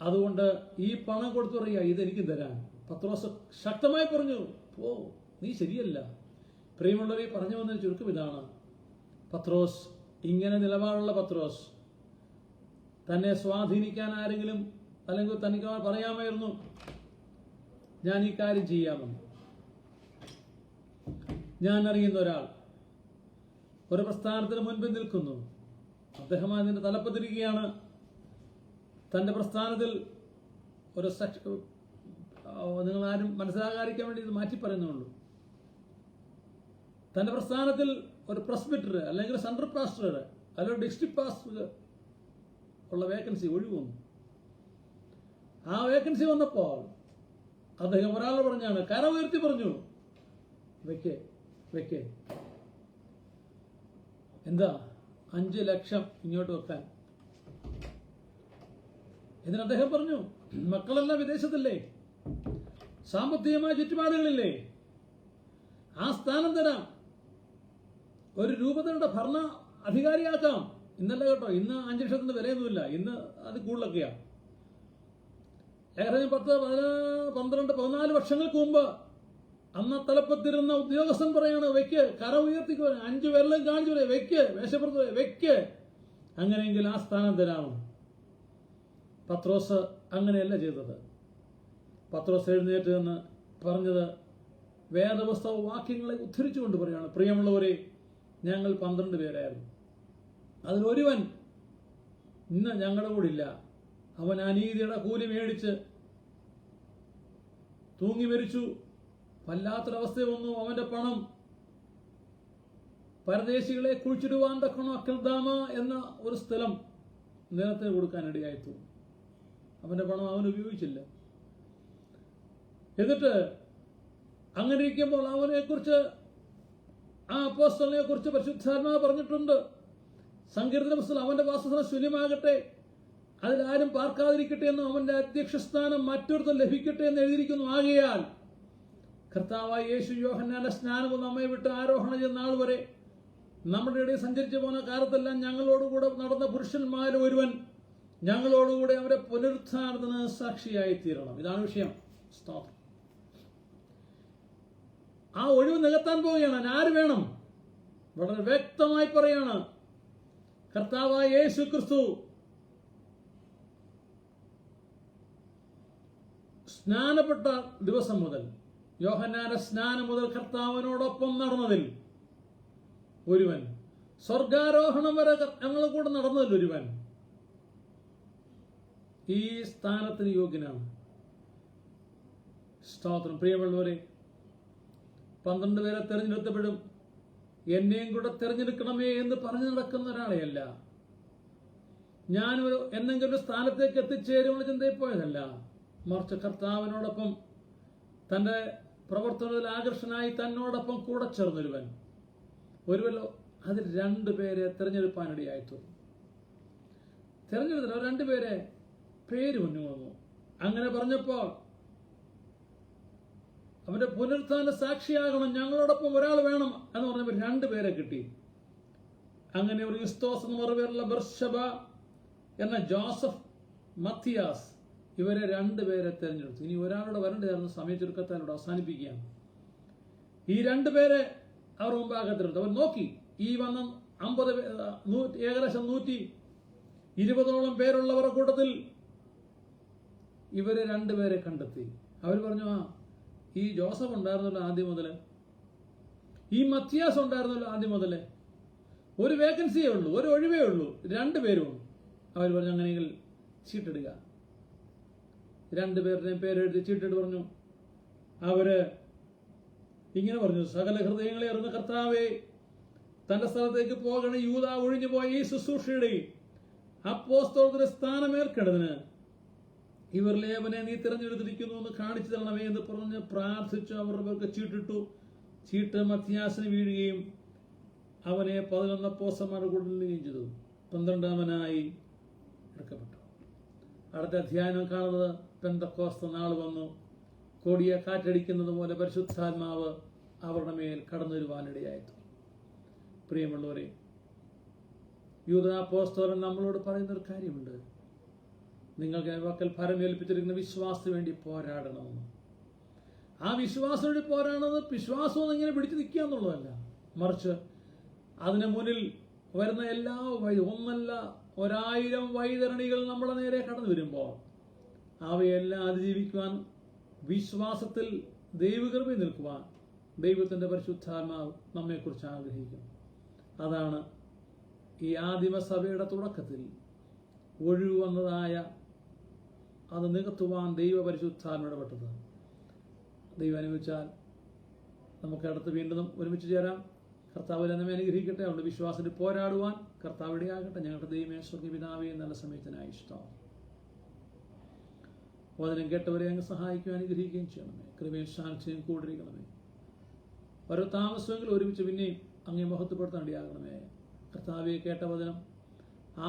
അതുകൊണ്ട് ഈ പണം കൊടുത്തു പറയുക, ഇതെനിക്ക് തരാൻ. പത്രോസ് ശക്തമായി പറഞ്ഞു, പോ, നീ ശരിയല്ല. പ്രിയമുള്ളവരെ, പറഞ്ഞു വന്ന ചുരുക്കം ഇതാണ്. പത്രോസ്, ഇങ്ങനെ നിലപാടുള്ള പത്രോസ്, തന്നെ സ്വാധീനിക്കാൻ ആരെങ്കിലും അല്ലെങ്കിൽ തനിക്ക് പറയാമായിരുന്നു, ഞാൻ ഈ കാര്യം ചെയ്യാമെന്ന്. ഞാൻ അറിയുന്ന ഒരാൾ ഒരു പ്രസ്ഥാനത്തിന് മുൻപിൽ നിൽക്കുന്നു. അദ്ദേഹം അതിന്റെ തലപ്പത്തിരിക്കുകയാണ്. തന്റെ പ്രസ്ഥാനത്തിൽ ഒരു നിങ്ങൾ ആരും മനസ്സിലാകാതിരിക്കാൻ വേണ്ടി ഇത് മാറ്റി പറയുന്നുള്ളൂ. തന്റെ പ്രസ്ഥാനത്തിൽ ഒരു പ്രസ്ബിറ്റർ അല്ലെങ്കിൽ സെൻട്രൽ പാസ്റ്റർ അല്ലെങ്കിൽ ഡിസ്ട്രിക്ട് പാസ്റ്റർ ഉള്ള വേക്കൻസി ഒഴിവന്നു. ആ വേക്കൻസി വന്നപ്പോൾ അദ്ദേഹം ഒരാളോട് പറഞ്ഞാണ്, കര ഉയർത്തി പറഞ്ഞു, വെക്കേ എന്താ 5 ലക്ഷം ഇങ്ങോട്ട് വെക്കാൻ. ഇതിന് അദ്ദേഹം പറഞ്ഞു, മക്കളെല്ലാം വിദേശത്തല്ലേ, സാമ്പത്തികമായ ചുറ്റുപാടുകളില്ലേ, ആ സ്ഥാനം തരാം, ഒരു രൂപതയുടെ ഭരണ അധികാരിയാക്കാം. ഇന്നല്ല കേട്ടോ, ഇന്ന് 5 ലക്ഷത്തിന്റെ വിലയൊന്നുമില്ല, ഇന്ന് അത് കൂടുതലൊക്കെയാണ്. ഏകദേശം 10, 12, 14 വർഷങ്ങൾക്ക് മുമ്പ് അന്ന് തലപ്പത്തിരുന്ന ഉദ്യോഗസ്ഥൻ പറയാണ്, വെക്ക്, കര ഉയർത്തിക്കോ, 5 വിരലും കാണിച്ചു പറയാം, വെക്ക്, മേശപ്പുറത്ത് വെക്ക്, അങ്ങനെയെങ്കിൽ ആ സ്ഥാനം തരാമെന്ന്. പത്രോസ് അങ്ങനെയല്ല ചെയ്തത്. പത്രോസ് എഴുന്നേറ്റ് എന്ന് പറഞ്ഞത് വേദപുസ്തക വാക്യങ്ങളെ ഉദ്ധരിച്ചുകൊണ്ട് പറയുകയാണ്, പ്രിയമുള്ളവരെ, ഞങ്ങൾ 12 പേരായിരുന്നു. അതിലൊരുവൻ ഇന്ന് ഞങ്ങളുടെ കൂടെ ഇല്ല. അവൻ അനീതിയുടെ കൂലി മേടിച്ച് തൂങ്ങി മരിച്ചു. വല്ലാത്തൊരവസ്ഥ വന്നു. അവന്റെ പണം പരദേശികളെ കുഴിച്ചിടുവാൻ തക്കണോ അക്കൽദാമ എന്ന ഒരു സ്ഥലം നിലത്തിന് കൊടുക്കാനിടയായി തോന്നി. അവന്റെ പണം അവൻ ഉപയോഗിച്ചില്ല. എന്നിട്ട് അങ്ങനെ ഇരിക്കുമ്പോൾ അവനെക്കുറിച്ച്, ആ അപ്പോസ്തലനെ കുറിച്ച് പരിശുദ്ധാത്മാവ് പറഞ്ഞിട്ടുണ്ട്. സങ്കീർത്തന പുസ്തകം, അവന്റെ വാസസ്ഥലം ശൂന്യമാകട്ടെ, അതിലാരും പാർക്കാതിരിക്കട്ടെ എന്നും അവന്റെ അധ്യക്ഷസ്ഥാനം മറ്റൊരുത്തം ലഭിക്കട്ടെ എന്ന് എഴുതിയിരിക്കുന്നു. ആകയാൽ കർത്താവായ യേശു യോഹന്നാന്റെ സ്നാനം നമ്മെ വിട്ട് ആരോഹണം ചെയ്ത നാൾ വരെ നമ്മുടെ ഇടയിൽ സഞ്ചരിച്ചു പോകുന്ന കാലത്തെല്ലാം ഞങ്ങളോടുകൂടെ നടന്ന പുരുഷന്മാരിൽ ഒരുവൻ ഞങ്ങളോടുകൂടെ അവരെ പുനരുത്ഥാനത്തിന് സാക്ഷിയായി തീരണം. ഇതാണ് വിഷയം. സ്തോത്രം. ആ ഒഴിവ് നികത്താൻ പോവുകയാണ്. ആര് വേണം? വളരെ വ്യക്തമായി പറയാണ് കർത്താവായ യേശു ക്രിസ്തു സ്നാനപ്പെട്ട ദിവസം മുതൽ, യോഹന്നാന്റെ സ്നാനം മുതൽ കർത്താവിനോടൊപ്പം നടന്നതിൽ ഒരുവൻ, സ്വർഗാരോഹണം വരെ ഞങ്ങൾ കൂടെ നടന്നതിൽ ഒരുവൻ ഈ സ്ഥാനത്തിന് യോഗ്യനാണ്. സ്തോത്രം. പ്രിയമുള്ളവരെ, 12 പേരെ തെരഞ്ഞെടുത്തപ്പോഴും എന്നെയും കൂടെ തെരഞ്ഞെടുക്കണമേ എന്ന് പറഞ്ഞു നടക്കുന്ന ഒരാളെയല്ല. ഞാനൊരു എന്തെങ്കിലും ഒരു സ്ഥാനത്തേക്ക് എത്തിച്ചേരുമെന്ന് ചിന്തയിൽ പോയതല്ല. മറിച്ച് കർത്താവിനോടൊപ്പം തൻ്റെ പ്രവർത്തനത്തിൽ ആകർഷനായി തന്നോടൊപ്പം കൂടെ ചേർന്നൊരുവൻ. ഒരുവല്ലോ അതിൽ 2 പേരെ തെരഞ്ഞെടുപ്പാനിടയായിത്തു. തെരഞ്ഞെടുത്തില്ല, 2 പേരെ പേര് മുന്നിൽ വന്നു. അങ്ങനെ പറഞ്ഞപ്പോൾ അവന്റെ പുനരുത്ഥാന സാക്ഷിയാകണം, ഞങ്ങളോടൊപ്പം ഒരാൾ വേണം എന്ന് പറഞ്ഞപ്പോൾ 2 പേരെ കിട്ടി. അങ്ങനെ ഒരു യുസ്തോസ് എന്ന് മറുപേരുള്ള ബർശബ എന്ന ജോസഫ്, മത്തിയാസ്, ഇവരെ 2 പേരെ തെരഞ്ഞെടുത്തു. ഇനി ഒരാളുടെ വരണ്ടായിരുന്നു. സമയ ചുരുക്കത്താലൂടെ അവസാനിപ്പിക്കുകയാണ്. ഈ 2 പേരെ അവർ മുമ്പാകെ തെരഞ്ഞെടുത്തു. അവർ നോക്കി, ഈ വന്ന 50 ഏകദേശം 120ഓളം പേരുള്ളവരുടെ കൂട്ടത്തിൽ ഇവരെ 2 പേരെ കണ്ടെത്തി. അവർ പറഞ്ഞു, ഈ ജോസഫ് ഉണ്ടായിരുന്നല്ലോ ആദ്യം മുതൽ, ഈ മത്തിയാസ് ഉണ്ടായിരുന്നല്ലോ ആദ്യം മുതൽ, ഒരു വേക്കൻസിയേ ഉള്ളൂ, ഒരു ഒഴിവേ ഉള്ളൂ, 2 പേരും. അവർ പറഞ്ഞു, അങ്ങനെയെങ്കിൽ ചീട്ടിടുക. 2 പേരുടെയും പേരെഴുതി ചീട്ടിട്ട് പറഞ്ഞു. അവര് ഇങ്ങനെ പറഞ്ഞു, സകല ഹൃദയങ്ങളെ അറിഞ്ഞ കർത്താവേ, തന്റെ സ്ഥലത്തേക്ക് പോകണ യൂദാ ഒഴിഞ്ഞു പോയ ഈ ശുശ്രൂഷയുടെ അപ്പോസ്തലത്തിന്റെ സ്ഥാനമേൽക്കേണ്ടതിന് ഇവരിലെ അവനെ നീ തിരഞ്ഞെടുത്തിരിക്കുന്നു എന്ന് കാണിച്ചു തരണമേ എന്ന് പറഞ്ഞ് പ്രാർത്ഥിച്ചു. അവർക്ക് ചീട്ടിട്ടു. ചീട്ട് മത്തിയാസിന് വീഴുകയും അവനെ 11 അപ്പോസ്തലന്മാരുടെ കൂടെ ചെയ്തു. 12ാമനായി എടുക്കപ്പെട്ടു. അടുത്ത അധ്യായം കാണുന്നത്, പെന്തക്കോസ്ത് നാൾ വന്നു, കൊടിയ കാറ്റടിക്കുന്നത് പോലെ പരിശുദ്ധാത്മാവ് അവരുടെ മേൽ കടന്നു വരുവാനിടയായിത്തു. പ്രിയമുള്ളവരെ, യൂദാപ്പോസ്തലൻ നമ്മളോട് പറയുന്നൊരു കാര്യമുണ്ട്. നിങ്ങൾക്ക് വാക്കൽ ഫലമേൽപ്പിച്ചിരിക്കുന്ന വിശ്വാസത്തിന് വേണ്ടി പോരാടണമെന്ന്. ആ വിശ്വാസം വേണ്ടി പോരാടുന്നത് വിശ്വാസം ഇങ്ങനെ പിടിച്ചു നിൽക്കുക എന്നുള്ളതല്ല, മറിച്ച് അതിന് മുന്നിൽ വരുന്ന എല്ലാ ഒന്നല്ല 1000 വൈതരണികൾ നമ്മുടെ നേരെ കടന്നു വരുമ്പോൾ അവയെല്ലാം അതിജീവിക്കുവാൻ വിശ്വാസത്തിൽ ദൈവകൃപയിൽ നിൽക്കുവാൻ ദൈവത്തിൻ്റെ പരിശുദ്ധാത്മാവ് നമ്മെക്കുറിച്ച് ആഗ്രഹിക്കുന്നു. അതാണ് ഈ ആദിമസഭയുടെ തുടക്കത്തിൽ ഒഴിവ് വന്നതായ അത് നികത്തുവാൻ ദൈവ പരിശുദ്ധാത്മാവ് ഇടപെട്ടത്. ദൈവം അനുവദിച്ചാൽ നമുക്ക് അടുത്ത് വീണ്ടും ഒരുമിച്ച് ചേരാം. കർത്താവിൽ നമ്മെ അനുഗ്രഹിക്കട്ടെ. അവരുടെ വിശ്വാസത്തിൽ പോരാടുവാൻ കർത്താവ് ഇടയാകട്ടെ. ഞങ്ങളുടെ ദൈവമേ, സ്വർഗ്ഗ പിതാവേ, നല്ല സമയത്തിനായി ഇഷ്ടം വചനം കേട്ടവരെ അങ്ങ് സഹായിക്കുകയും അനുഗ്രഹിക്കുകയും ചെയ്യണമേ. കൃപയും ശാന്തിയും കൂടിരിക്കണമേ. ഓരോ താമസമെങ്കിലും ഒരുമിച്ച് പിന്നെയും അങ്ങേ മഹത്വപ്പെടുത്താൻ ഇടയാകണമേ. കർത്താവെ, കേട്ട വചനം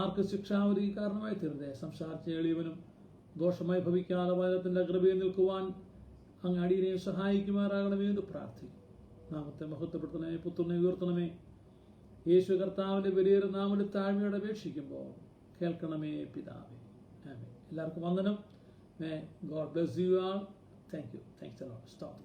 ആർക്ക് ശിക്ഷാവധി കാരണമായി തീർന്നേ. സംസാരിച്ച എളിയവനും ദോഷമായി ഭവിക്കാതെ വചനത്തിന്റെ കൃപയിൽ നിൽക്കുവാൻ അങ്ങ് അടിയനെയും സഹായിക്കുമാറാകണമേ എന്ന് പ്രാർത്ഥിക്കും. നാമത്തെ മഹത്വപ്പെടുത്തണമേ, പുത്രനെ ഉയർത്തണമേ. യേശു കർത്താവിന്റെ വലിയൊരു നാമത്തിൽ താഴ്മയോടെ അപേക്ഷിക്കുമ്പോൾ കേൾക്കണമേ പിതാവേ. ആമേൻ. എല്ലാവർക്കും വന്ദനം. May God bless you all. Thank you. Thanks a lot. Stop.